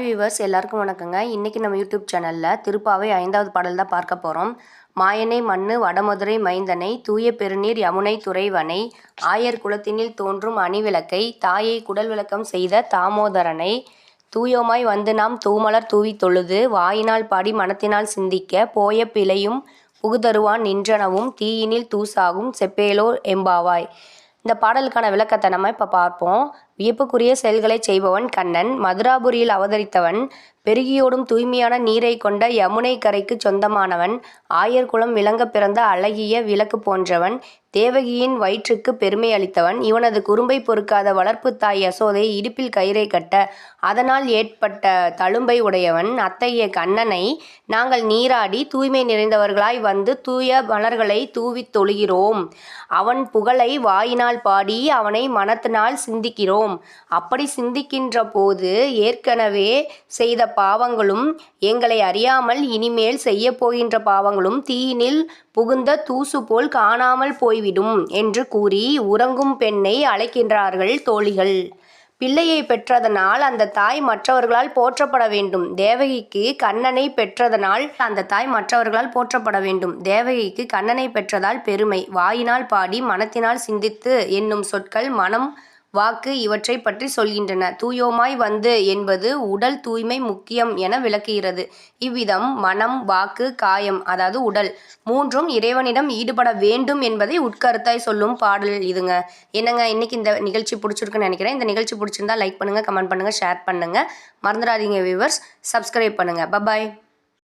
Viewers எல்லாருக்கும் வணக்கங்க. இன்றைக்கி நம்ம யூடியூப் சேனலில் திருப்பாவை 5வது பாடல் தான் பார்க்க போகிறோம். மாயனை மண்ணு வடமதுரை மைந்தனை தூய பெருநீர் யமுனை துறைவனை ஆயர் குலத்தினில் தோன்றும் அணிவிளக்கை தாயை குடல் விளக்கம் செய்த தாமோதரனை தூயோமாய் வந்து நாம் தூமலர் தூவி தொழுது வாயினால் பாடி மனத்தினால் சிந்திக்க போய பிழையும் புகுதருவான் நின்றனவும் தீயினில் தூசாகும் செப்பேலோ எம்பாவாய். இந்த பாடலுக்கான விளக்கத்தை நம்ம இப்போ பார்ப்போம். வியப்புக்குரிய செயல்களை செய்பவன் கண்ணன். மதுராபுரியில் அவதரித்தவன். பெருகியோடும் தூய்மையான நீரை கொண்ட யமுனை கரைக்கு சொந்தமானவன். ஆயர் குலம் விளங்க பிறந்த அழகிய விளக்கு போன்றவன். தேவகியின் வயிற்றுக்கு பெருமை அளித்தவன். இவனது குறும்பை பொறுக்காத வளர்ப்பு தாய் யசோதை இடுப்பில் கயிறை கட்ட அதனால் ஏற்பட்ட தழும்பை உடையவன். அத்தகைய கண்ணனை நாங்கள் நீராடி தூய்மை நிறைந்தவர்களாய் வந்து தூய மலர்களை தூவித் தொழுகிறோம். அவன் புகழை வாயினால் பாடி அவனை மனத்தினால் சிந்திக்கிறோம். அப்படி சிந்திக்கின்ற போது ஏற்கனவே செய்த பாவங்களும் எங்களை அறியாமல் இனிமேல் செய்ய போகின்ற பாவங்களும் தீயினில் புகுந்த தூசு போல் காணாமல் போய்விடும் என்று கூறி உறங்கும் பெண்ணை அழைக்கின்றார்கள் தோழிகள். பிள்ளையை பெற்றதனால் அந்த தாய் மற்றவர்களால் போற்றப்பட வேண்டும். தேவகிக்கு கண்ணனை பெற்றதனால் அந்த தாய் மற்றவர்களால் போற்றப்பட வேண்டும். தேவகிக்கு கண்ணனை பெற்றதால் பெருமை. வாயினால் பாடி மனத்தினால் சிந்தித்து என்னும் சொற்கள் மனம் வாக்கு இவற்றை பற்றி சொல்கின்றன. தூயோமாய் வந்து என்பது உடல் தூய்மை முக்கியம் என விளக்குகிறது. இவ்விதம் மனம் வாக்கு காயம் அதாவது உடல் மூன்றும் இறைவனிடம் ஈடுபட வேண்டும் என்பதை உட்கருத்தாய் சொல்லும் பாடல் இதுங்க. என்னங்க இன்னைக்கு இந்த நிகழ்ச்சி பிடிச்சிருக்குன்னு நினைக்கிறேன். இந்த நிகழ்ச்சி பிடிச்சிருந்தா லைக் பண்ணுங்க, கமெண்ட் பண்ணுங்க, ஷேர் பண்ணுங்க. மறந்துடாதீங்க வியூவர்ஸ், சப்ஸ்கிரைப் பண்ணுங்க. பபாய்.